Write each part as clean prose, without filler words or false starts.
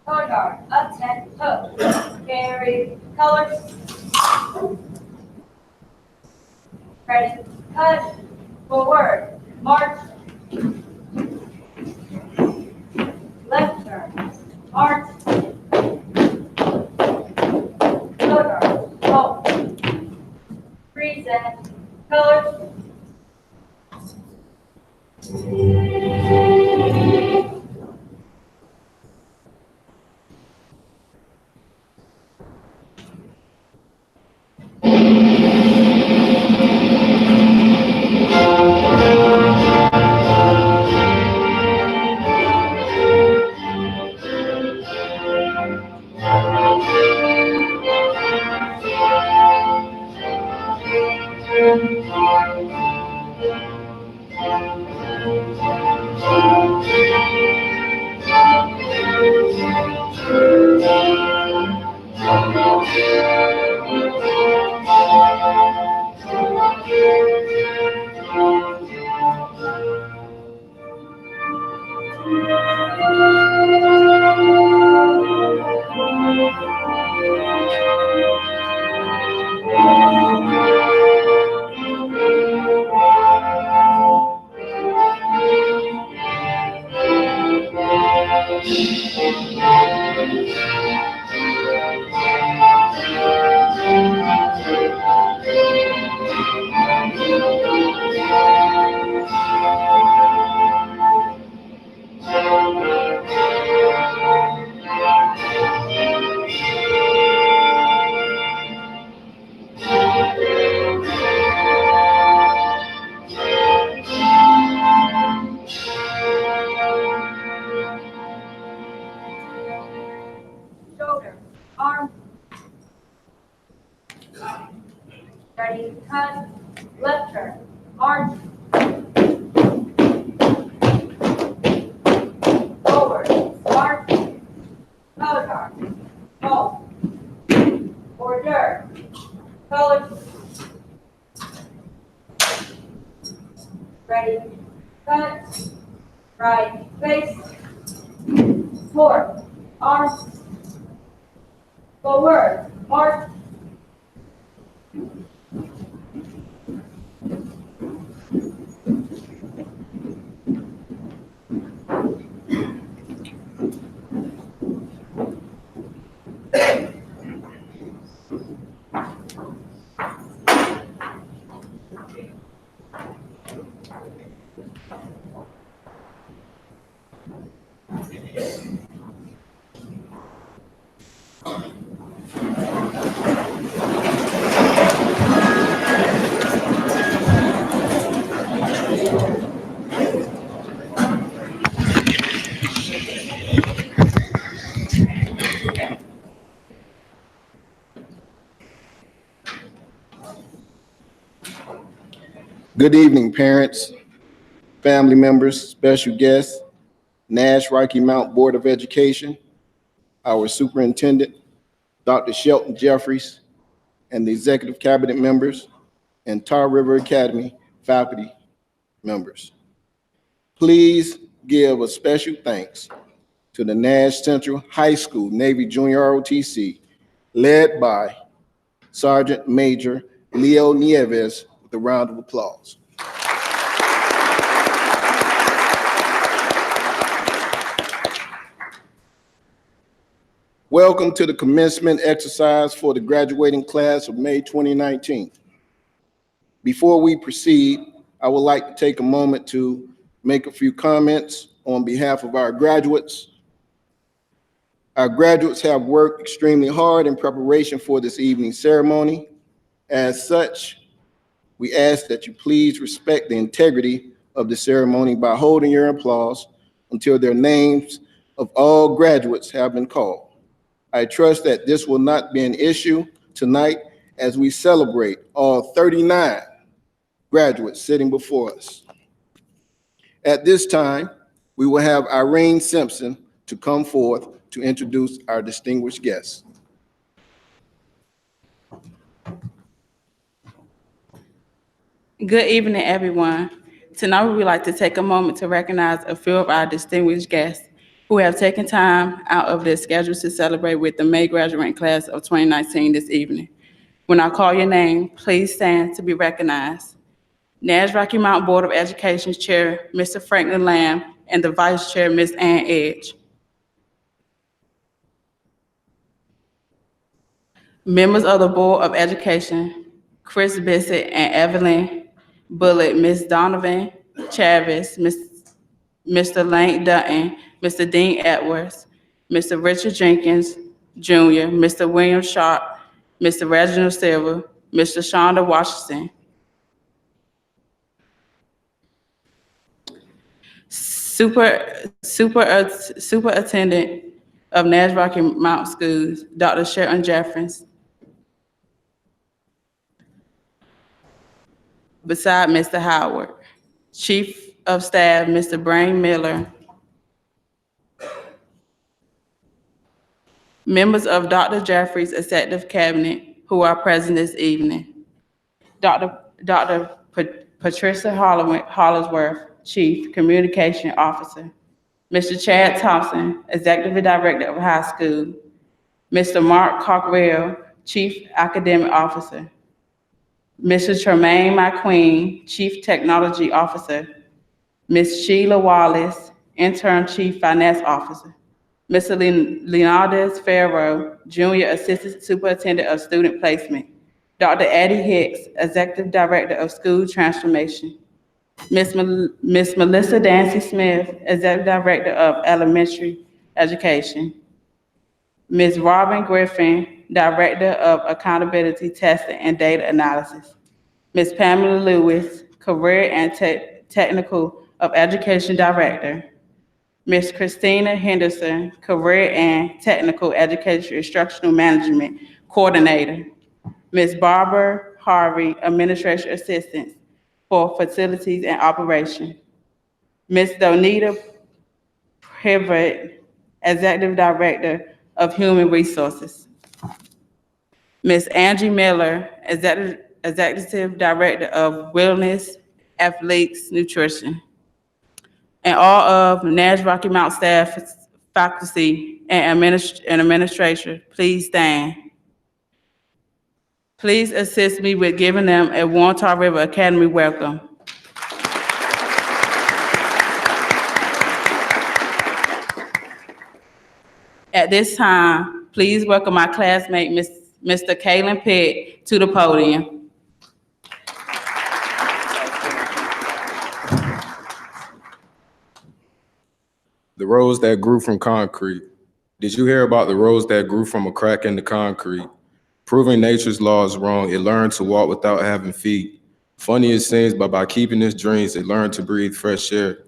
color guard, up 10, hook, carry, colors, ready, cut, forward, march, left turn, march, color guard, hold, present, colors, shoulder, arm, ready, cut, left turn, march, forward, march, color guard, hold, order, colors, ready, cut, right, face, forward, arm, forward, march, Good evening, parents, family members, special guests, Nash-Rocky Mount Board of Education, our superintendent, Dr. Shelton Jeffries, and the executive cabinet members, and Tar River Academy faculty members. Please give a special thanks to the Nash Central High School Navy Junior ROTC, led by Sergeant Major Leo Nieves, with a round of applause. Welcome to the commencement exercise for the graduating class of May 2019. Before we proceed, I would like to take a moment to make a few comments on behalf of our graduates. Our graduates have worked extremely hard in preparation for this evening's ceremony. As such, we ask that you please respect the integrity of the ceremony by holding your applause until their names of all graduates have been called. I trust that this will not be an issue tonight as we celebrate all 39 graduates sitting before us. At this time, we will have Irene Simpson to come forth to introduce our distinguished guests. Good evening, everyone. Tonight, we would like to take a moment to recognize a few of our distinguished guests. who have taken time out of their schedules to celebrate with the May graduating class of 2019 this evening. When I call your name, please stand to be recognized. Nash-Rocky Mountain Board of Education's Chair, Mr. Franklin Lamb, and the Vice Chair, Ms. Ann Edge. Members of the Board of Education, Chris Bissett and Evelyn Bullitt, Ms. Donovan Chavis, Mr. Lane Dutton, Mr. Dean Edwards, Mr. Richard Jenkins Jr., Mr. William Sharp, Mr. Reginald Silver, Mr. Shonda Washington, Superintendent of Nash-Rocky Mountain Schools, Dr. Shelton Jeffries, beside Mr. Howard, Chief of Staff, Mr. Brain Miller, members of Dr. Jeffries' Executive Cabinet who are present this evening, Dr. Patricia Hollingsworth, Chief Communication Officer, Mr. Chad Thompson, Executive Director of High School, Mr. Mark Cockrell, Chief Academic Officer, Mr. Tremaine McQueen, Chief Technology Officer, Ms. Sheila Wallace, Interim Chief Finance Officer, Mr. Leonardo Farrow, Junior Assistant Superintendent of Student Placement, Dr. Addie Hicks, Executive Director of School Transformation, Ms. Melissa Dancy Smith, Executive Director of Elementary Education, Ms. Robin Griffin, Director of Accountability Testing and Data Analysis, Ms. Pamela Lewis, Career and Technical of Education Director, Ms. Christina Henderson, Career and Technical Education Instructional Management Coordinator, Ms. Barbara Harvey, Administration Assistant for Facilities and Operation, Ms. Donita Privet, Executive Director of Human Resources, Ms. Angie Miller, Executive Director of Wellness, Athletics, Nutrition, and all of Nash-Rocky Mountain staff, faculty, and administration, please stand. Please assist me with giving them a warm Tar River Academy welcome. At this time, please welcome my classmate, Mr. Kalen Pitt, to the podium. The rose that grew from concrete. Did you hear about the rose that grew from a crack in the concrete? Proving nature's laws wrong, it learned to walk without having feet. Funny it seems, but by keeping its dreams, it learned to breathe fresh air.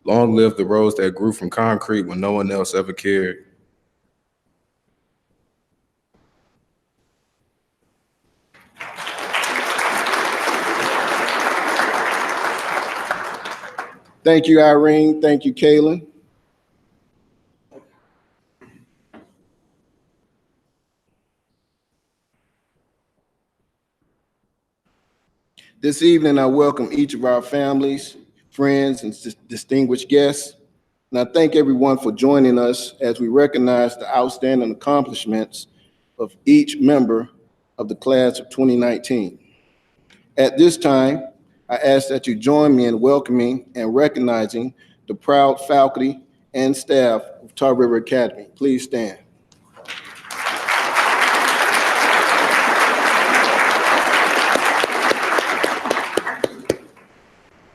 Long live the rose that grew from concrete when no one else ever cared. Thank you, Irene. Thank you, Kaylin. This evening, I welcome each of our families, friends, and distinguished guests. And I thank everyone for joining us as we recognize the outstanding accomplishments of each member of the class of 2019. At this time, I ask that you join me in welcoming and recognizing the proud faculty and staff of Tar River Academy. Please stand.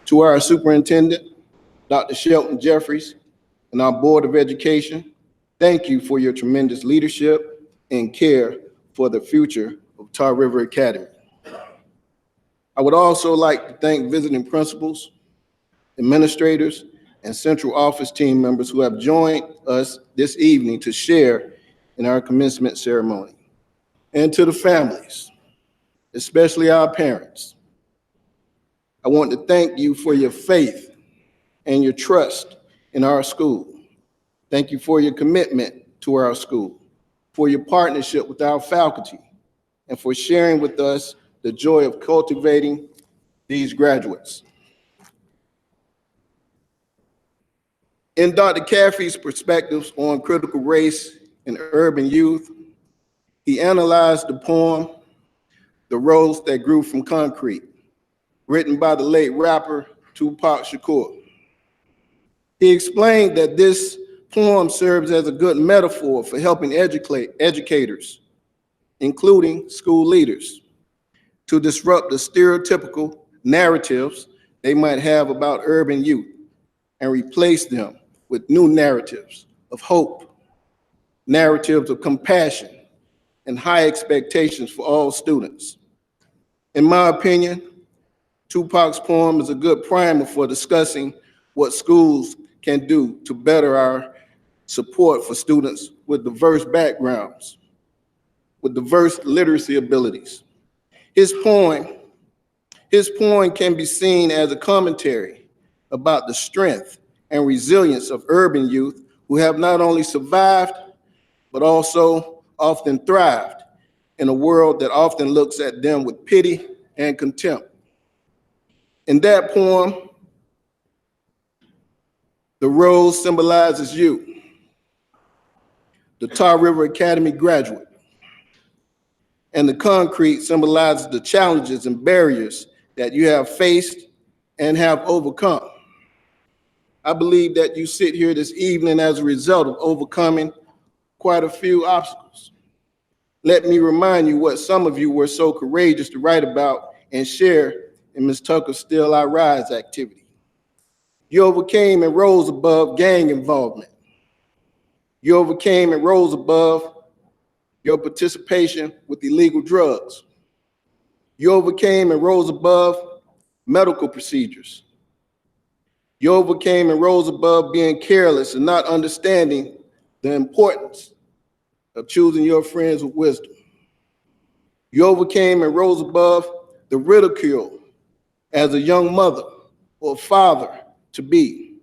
To our superintendent, Dr. Shelton Jeffries, and our Board of Education, thank you for your tremendous leadership and care for the future of Tar River Academy. I would also like to thank visiting principals, administrators, and central office team members who have joined us this evening to share in our commencement ceremony. And to the families, especially our parents, I want to thank you for your faith and your trust in our school. Thank you for your commitment to our school, for your partnership with our faculty, and for sharing with us the joy of cultivating these graduates. In Dr. Caffey's perspectives on critical race in urban youth, he analyzed the poem, The Rose That Grew from Concrete, written by the late rapper Tupac Shakur. He explained that this poem serves as a good metaphor for helping educators, including school leaders, to disrupt the stereotypical narratives they might have about urban youth and replace them with new narratives of hope, narratives of compassion, and high expectations for all students. In my opinion, Tupac's poem is a good primer for discussing what schools can do to better our support for students with diverse backgrounds, with diverse literacy abilities. His poem can be seen as a commentary about the strength and resilience of urban youth who have not only survived, but also often thrived in a world that often looks at them with pity and contempt. In that poem, the rose symbolizes you, the Tar River Academy graduate, and the concrete symbolizes the challenges and barriers that you have faced and have overcome. I believe that you sit here this evening as a result of overcoming quite a few obstacles. Let me remind you what some of you were so courageous to write about and share in Ms. Tucker's Still I Rise activity. You overcame and rose above gang involvement. You overcame and rose above your participation with illegal drugs. You overcame and rose above medical procedures. You overcame and rose above being careless and not understanding the importance of choosing your friends with wisdom. You overcame and rose above the ridicule as a young mother or father to be.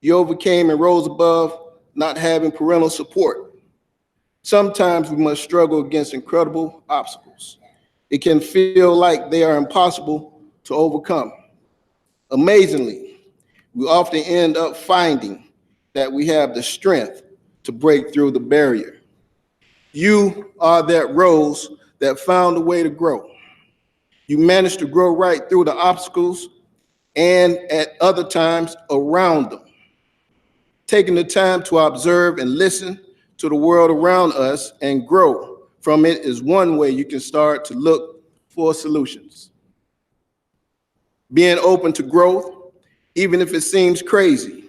You overcame and rose above not having parental support. Sometimes we must struggle against incredible obstacles. It can feel like they are impossible to overcome. Amazingly, we often end up finding that we have the strength to break through the barrier. You are that rose that found a way to grow. You managed to grow right through the obstacles and at other times around them. Taking the time to observe and listen to the world around us and grow from it is one way you can start to look for solutions. Being open to growth, even if it seems crazy,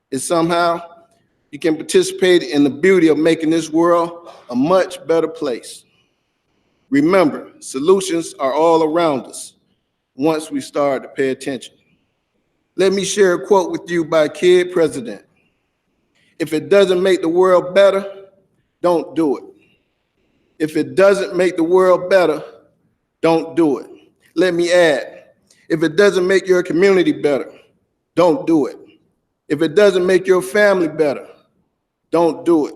is somehow you can participate in the beauty of making this world a much better place. Remember, solutions are all around us once we start to pay attention. Let me share a quote with you by Kid President. If it doesn't make the world better, don't do it. If it doesn't make the world better, don't do it. Let me add, if it doesn't make your community better, don't do it. If it doesn't make your family better, don't do it.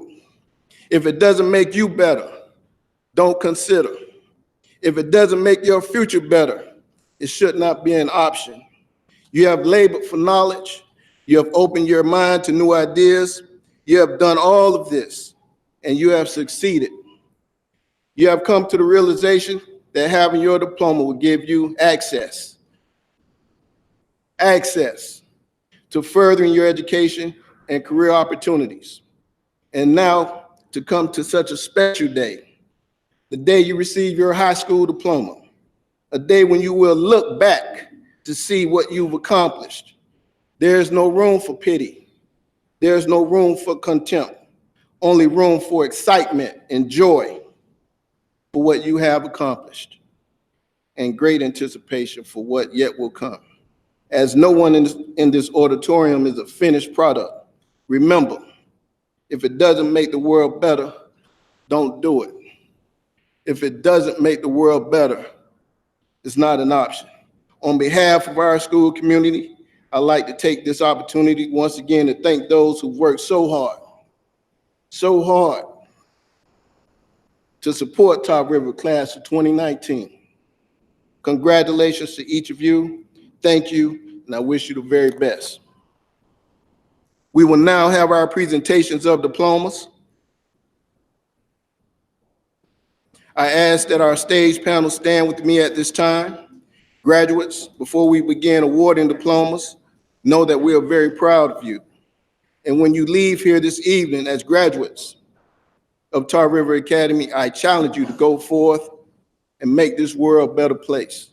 If it doesn't make you better, don't consider. If it doesn't make your future better, it should not be an option. You have labored for knowledge. You have opened your mind to new ideas. You have done all of this, and you have succeeded. You have come to the realization that having your diploma will give you access to furthering your education and career opportunities. And now to come to such a special day, the day you receive your high school diploma, a day when you will look back to see what you've accomplished. There's no room for pity. There's no room for contempt, only room for excitement and joy for what you have accomplished and great anticipation for what yet will come. As no one in this auditorium is a finished product, remember, if it doesn't make the world better, don't do it. If it doesn't make the world better, it's not an option. On behalf of our school community, I'd like to take this opportunity once again to thank those who worked so hard to support Tar River Class of 2019. Congratulations to each of you. Thank you, and I wish you the very best. We will now have our presentations of diplomas. I ask that our stage panel stand with me at this time. Graduates, before we begin awarding diplomas, know that we are very proud of you. And when you leave here this evening as graduates of Tar River Academy, I challenge you to go forth and make this world a better place.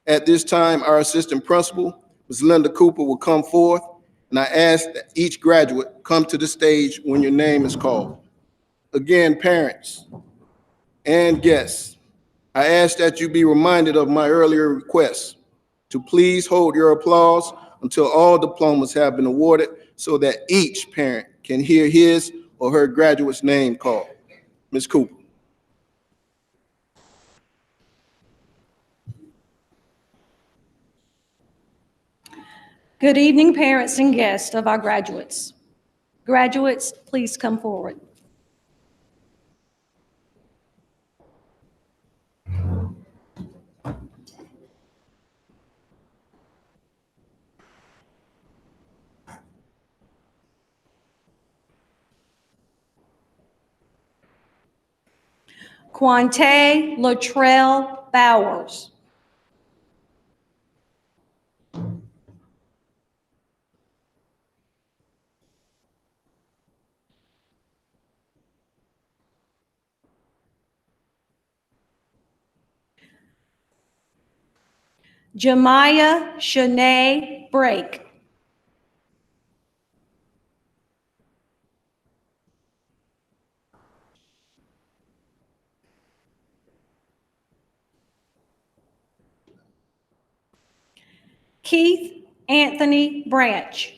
At this time, our assistant principal, Ms. Linda Cooper, will come forth, and I ask that each graduate come to the stage when your name is called. Again, parents and guests, I ask that you be reminded of my earlier request to please hold your applause until all diplomas have been awarded so that each parent can hear his or her graduate's name called. Ms. Cooper. Good evening, parents and guests of our graduates. Graduates, please come forward. Quante Latrell Bowers. Jemiah Shanae Brake. Keith Anthony Branch.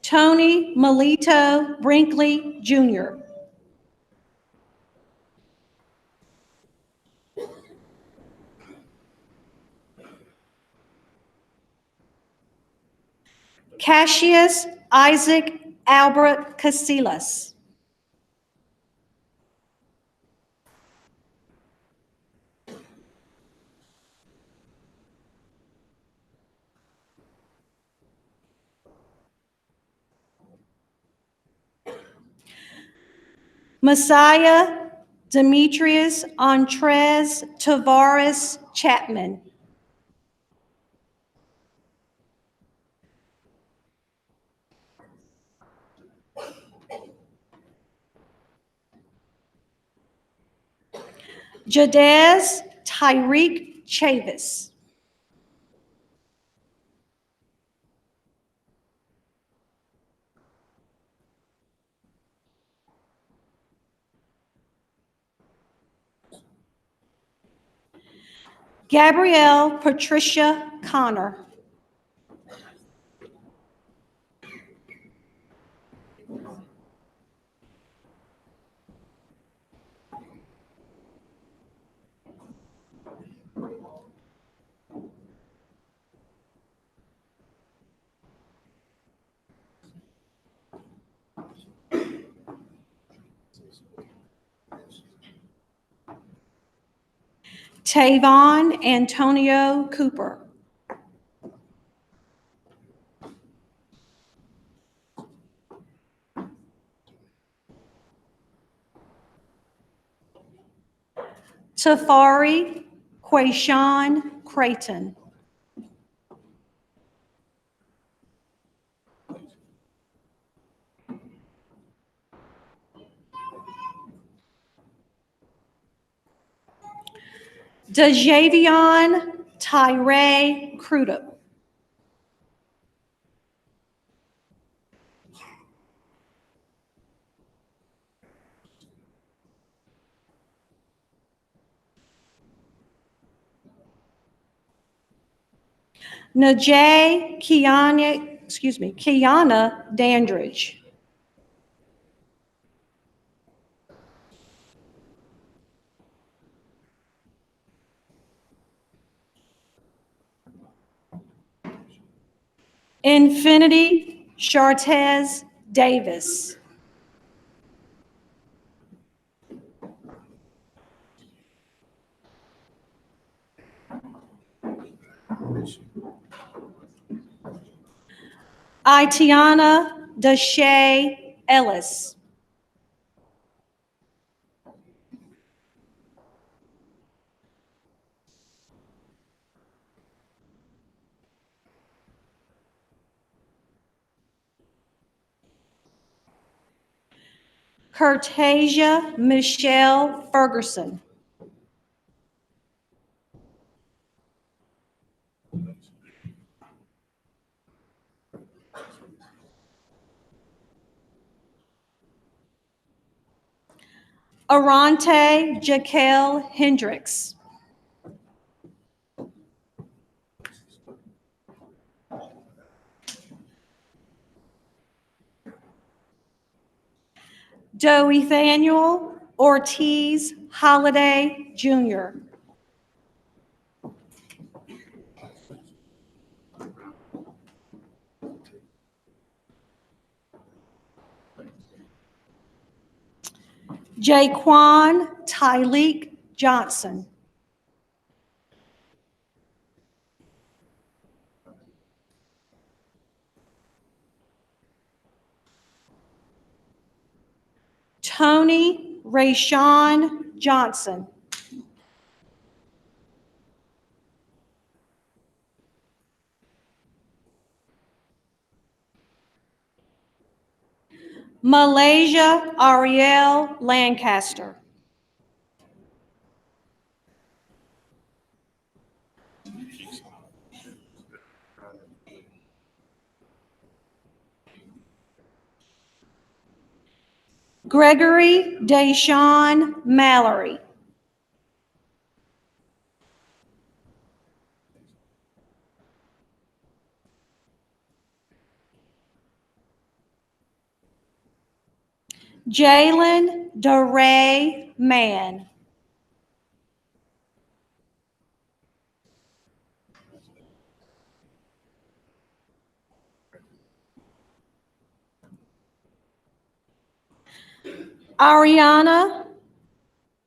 Tony Melito Brinkley, Jr. Cassius Isaac Albert Casillas. Messiah Demetrius Andres Tavares Chapman. Jadez Tyreek Chavis. Gabrielle Patricia Connor. Tavon Antonio Cooper. Tafari Quayshawn Creighton. Dejavion Tyree Crudup. Najee Kiana Dandridge. Infinity Shartez Davis. Itiana Deshay Ellis. Curtasia Michelle Ferguson. Arante Jaquel Hendricks. Doethaniel Ortiz Holiday Jr. Jaquan Tyleek Johnson. Tony Rayshawn Johnson. Malaysia Ariel Lancaster. Gregory Deshawn Mallory. Jalen DeRay Mann. Ariana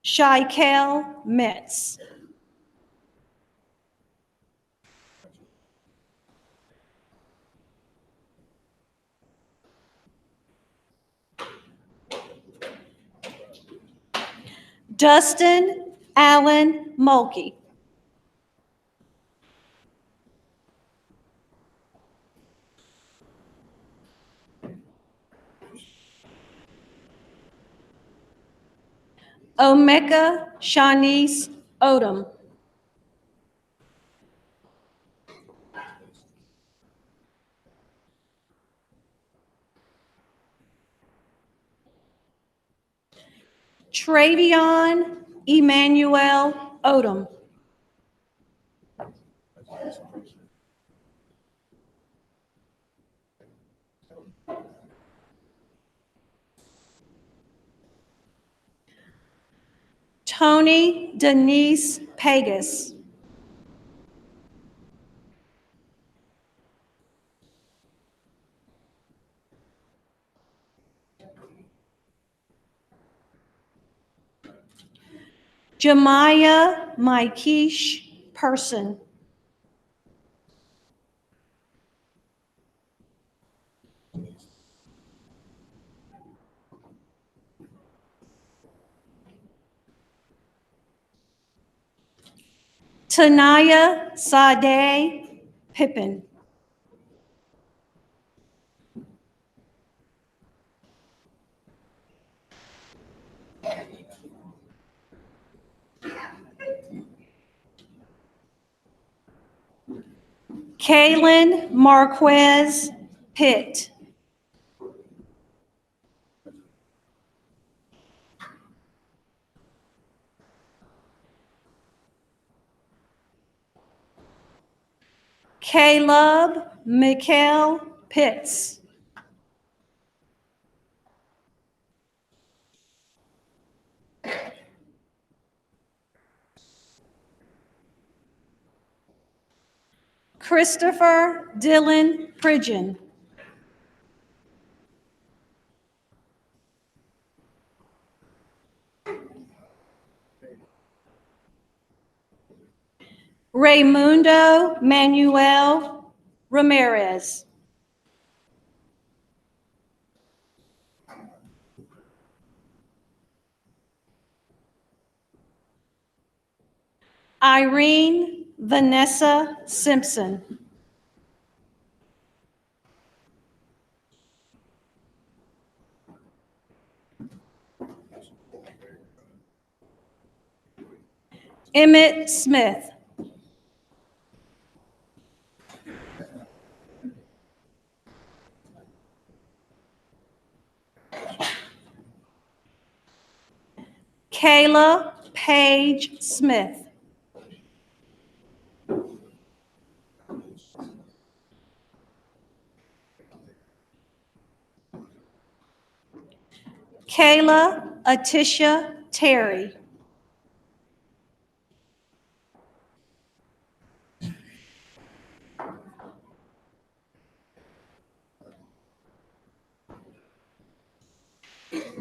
Shikel Metz. Dustin Allen Mulkey. Omeka Shanice Odom. Travion Emmanuel Odom. Tony Denise Pegas. Jemiah Maikish Person. Tanaya Sade Pippin. Kaylin Marquez Pitt. Caleb Mikhail Pitts. Christopher Dylan Pridgeon. Raymundo Manuel Ramirez. Irene Vanessa Simpson. Emmett Smith. Kayla Page Smith. Kayla Atisha Terry.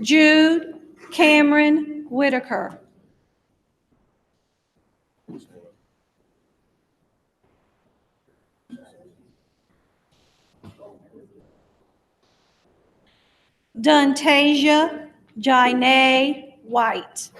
Jude Cameron Whitaker. Duntasia Janae White.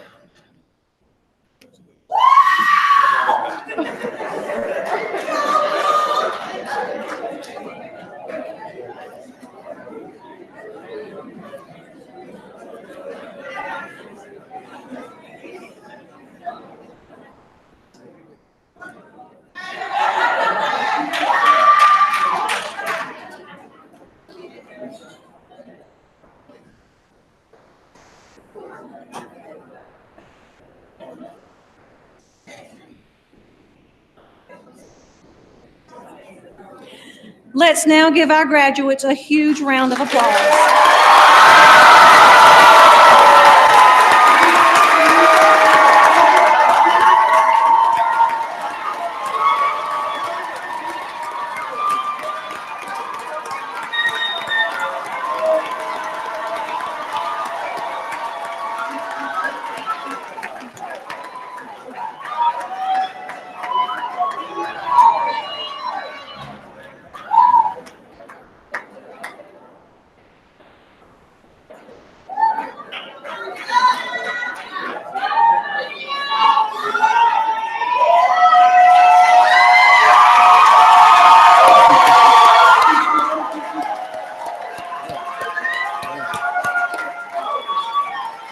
Let's now give our graduates a huge round of applause.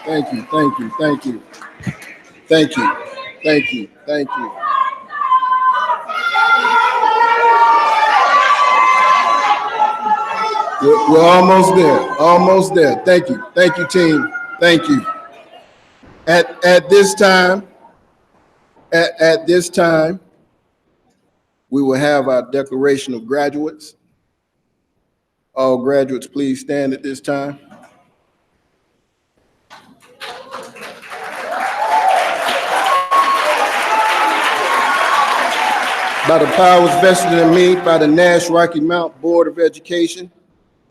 Thank you, thank you, thank you. Thank you, thank you, thank you. We're almost there. Thank you, team, thank you. At this time, we will have our declaration of graduates. All graduates, please stand at this time. By the powers vested in me by the Nash-Rocky Mount Board of Education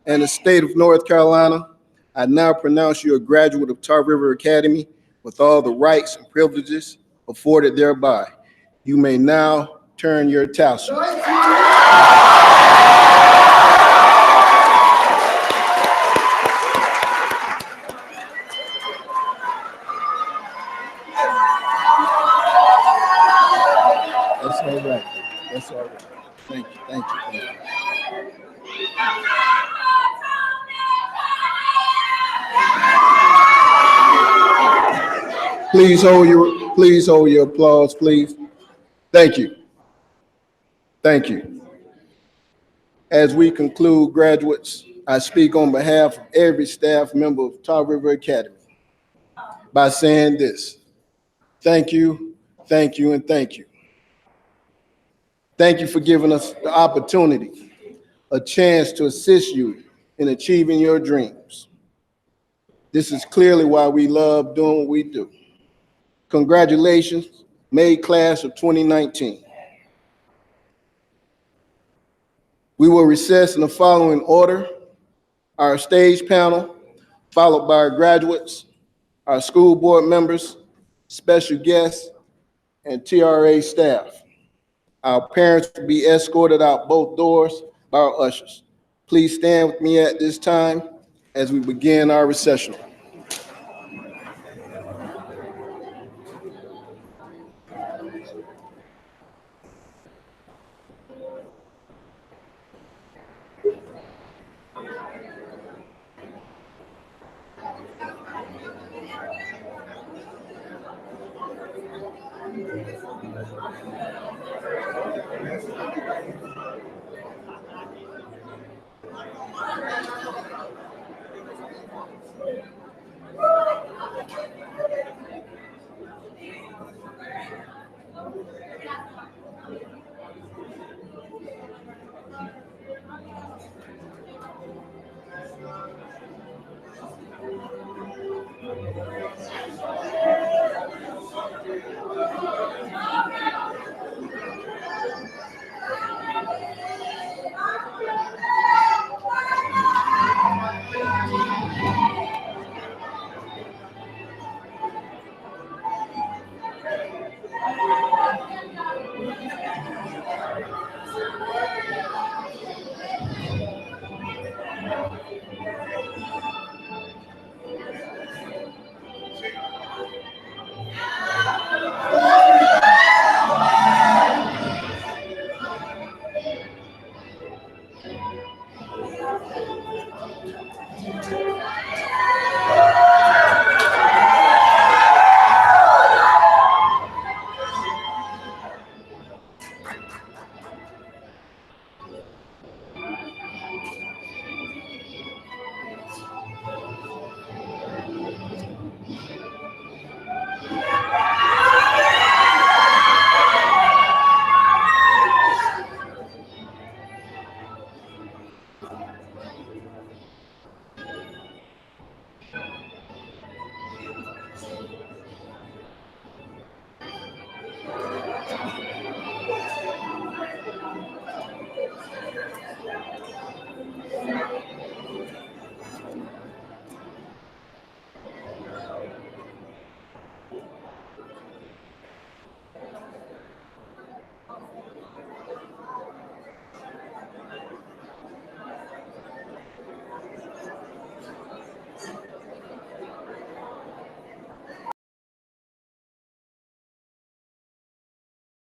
and the state of North Carolina, I now pronounce you a graduate of Tar River Academy with all the rights and privileges afforded thereby. You may now turn your tassel. That's all right. That's all right. Thank you, thank you, thank you. Please hold your applause, please. Thank you. Thank you. As we conclude, graduates, I speak on behalf of every staff member of Tar River Academy by saying this: thank you, thank you, and thank you. Thank you for giving us the opportunity, a chance to assist you in achieving your dreams. This is clearly why we love doing what we do. Congratulations, May class of 2019. We will recess in the following order: our stage panel, followed by our graduates, our school board members, special guests, and TRA staff. Our parents will be escorted out both doors by our ushers. Please stand with me at this time as we begin our recessional.